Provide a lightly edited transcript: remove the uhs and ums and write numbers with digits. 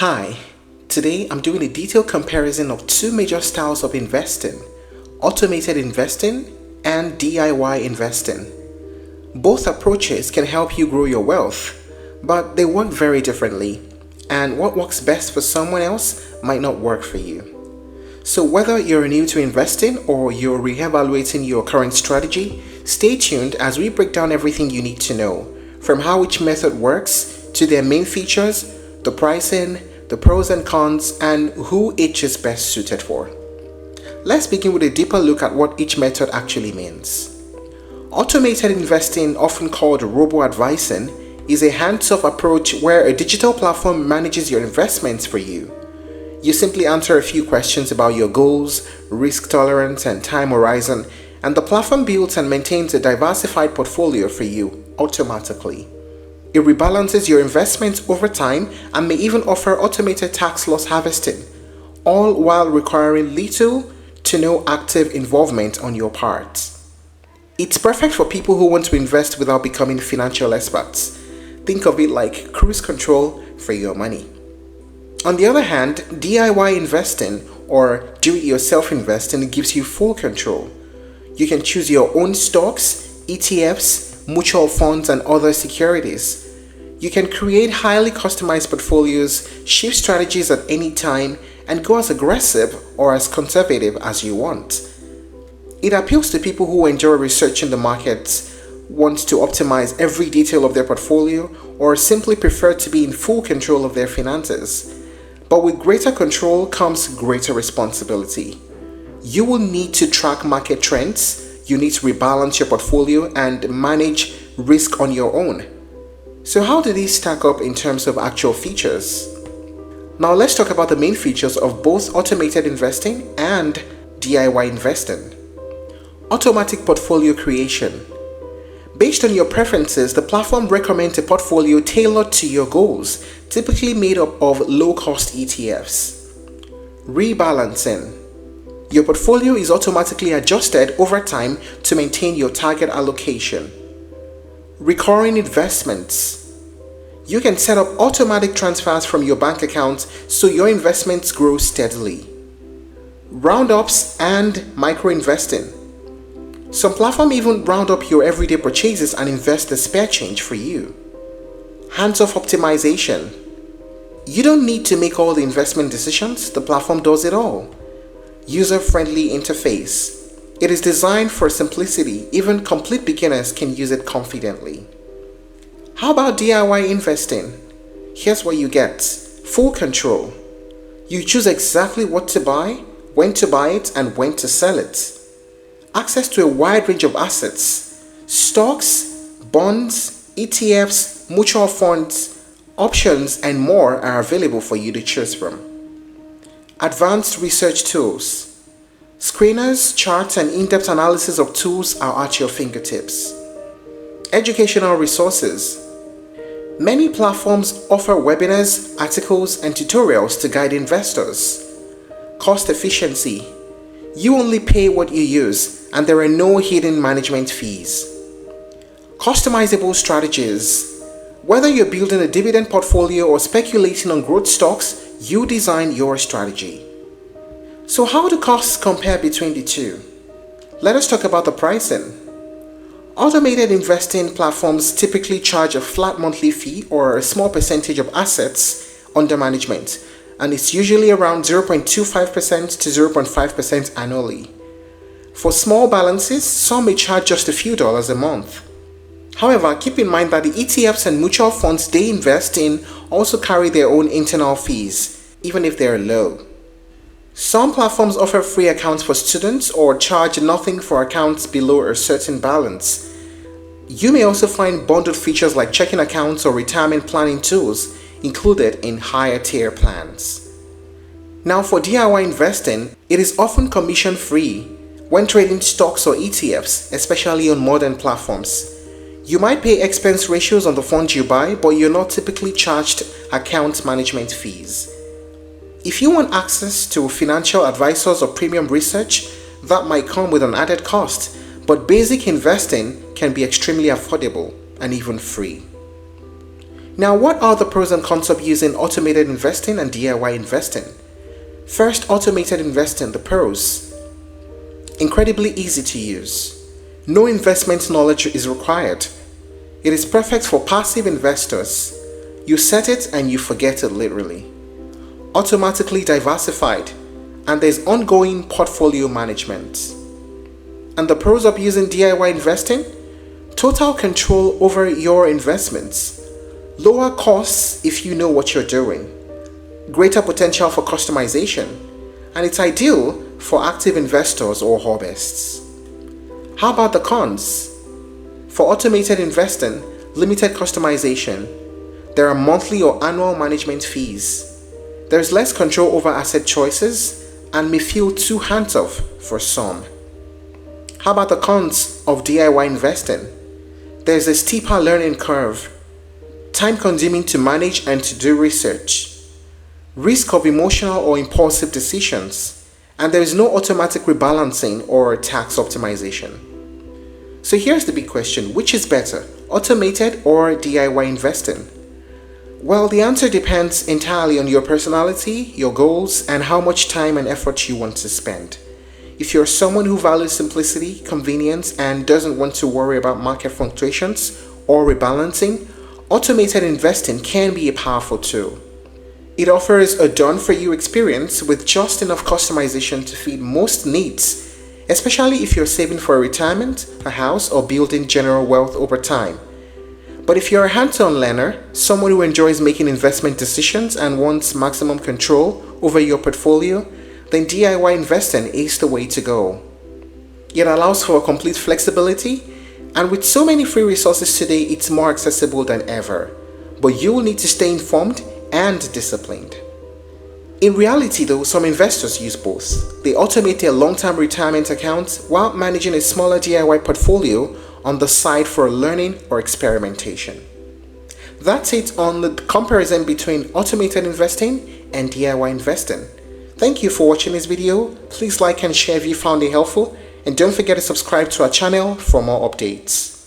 Hi, today I'm doing a detailed comparison of two major styles of investing, automated investing and DIY investing. Both approaches can help you grow your wealth, but they work very differently, and what works best for someone else might not work for you. So whether you're new to investing or you're reevaluating your current strategy, stay tuned as we break down everything you need to know, from how each method works to their main features, the pricing, the pros and cons, and who each is best suited for. Let's begin with a deeper look at what each method actually means. Automated investing, often called robo-advising, is a hands-off approach where a digital platform manages your investments for you. You simply answer a few questions about your goals, risk tolerance, and time horizon, and the platform builds and maintains a diversified portfolio for you automatically. It rebalances your investments over time and may even offer automated tax loss harvesting, all while requiring little to no active involvement on your part. It's perfect for people who want to invest without becoming financial experts. Think of it like cruise control for your money. On the other hand, DIY investing or do-it-yourself investing gives you full control. You can choose your own stocks, ETFs, mutual funds, and other securities. You can create highly customized portfolios, shift strategies at any time, and go as aggressive or as conservative as you want. It appeals to people who enjoy researching the markets, want to optimize every detail of their portfolio, or simply prefer to be in full control of their finances. But with greater control comes greater responsibility. You will need to track market trends, you need to rebalance your portfolio and manage risk on your own. So how do these stack up in terms of actual features? Now let's talk about the main features of both automated investing and DIY investing. Automatic portfolio creation. Based on your preferences, the platform recommends a portfolio tailored to your goals, typically made up of low-cost ETFs. Rebalancing. Your portfolio is automatically adjusted over time to maintain your target allocation. Recurring investments. You can set up automatic transfers from your bank account so your investments grow steadily. Roundups and micro-investing. Some platforms even round up your everyday purchases and invest the spare change for you. Hands-off optimization. You don't need to make all the investment decisions, the platform does it all. User-friendly interface. It is designed for simplicity, even complete beginners can use it confidently. How about DIY investing? Here's what you get. Full control. You choose exactly what to buy, when to buy it, and when to sell it. Access to a wide range of assets. Stocks, bonds, ETFs, mutual funds, options, and more are available for you to choose from. Advanced research tools. Screeners, charts, and in-depth analysis of tools are at your fingertips. Educational resources. Many platforms offer webinars, articles, and tutorials to guide investors. Cost efficiency. You only pay what you use, and there are no hidden management fees. Customizable strategies. Whether you're building a dividend portfolio or speculating on growth stocks, you design your strategy. So how do costs compare between the two? Let us talk about the pricing. Automated investing platforms typically charge a flat monthly fee or a small percentage of assets under management, and it's usually around 0.25% to 0.5% annually. For small balances, some may charge just a few dollars a month. However, keep in mind that the ETFs and mutual funds they invest in also carry their own internal fees, even if they are low. Some platforms offer free accounts for students or charge nothing for accounts below a certain balance. You may also find bundled features like checking accounts or retirement planning tools included in higher tier plans. Now for DIY investing, it is often commission free when trading stocks or ETFs, especially on modern platforms. You might pay expense ratios on the funds you buy, but you're not typically charged account management fees. If you want access to financial advisors or premium research, that might come with an added cost, but basic investing can be extremely affordable and even free. Now, what are the pros and cons of using automated investing and DIY investing? First, automated investing, the pros. Incredibly easy to use. No investment knowledge is required. It is perfect for passive investors. You set it and you forget it literally. Automatically diversified, and there's ongoing portfolio management. And the pros of using DIY investing? Total control over your investments. Lower costs if you know what you're doing. Greater potential for customization. And it's ideal for active investors or hobbyists. How about the cons? For automated investing, limited customization. There are monthly or annual management fees. There's less control over asset choices and may feel too hands-off for some. How about the cons of DIY investing? There's a steeper learning curve, time-consuming to manage and to do research, risk of emotional or impulsive decisions, and there is no automatic rebalancing or tax optimization. So here's the big question: which is better, automated or DIY investing? Well, the answer depends entirely on your personality, your goals, and how much time and effort you want to spend. If you're someone who values simplicity, convenience, and doesn't want to worry about market fluctuations or rebalancing, automated investing can be a powerful tool. It offers a done-for-you experience with just enough customization to feed most needs, especially if you're saving for a retirement, a house, or building general wealth over time. But if you're a hands-on learner, someone who enjoys making investment decisions and wants maximum control over your portfolio, then DIY investing is the way to go. It allows for complete flexibility, and with so many free resources today, it's more accessible than ever. But you will need to stay informed and disciplined. In reality though, some investors use both. They automate their long-term retirement accounts while managing a smaller DIY portfolio on the side for learning or experimentation. That's it on the comparison between automated investing and DIY investing. Thank you for watching this video. Please like and share if you found it helpful, and don't forget to subscribe to our channel for more updates.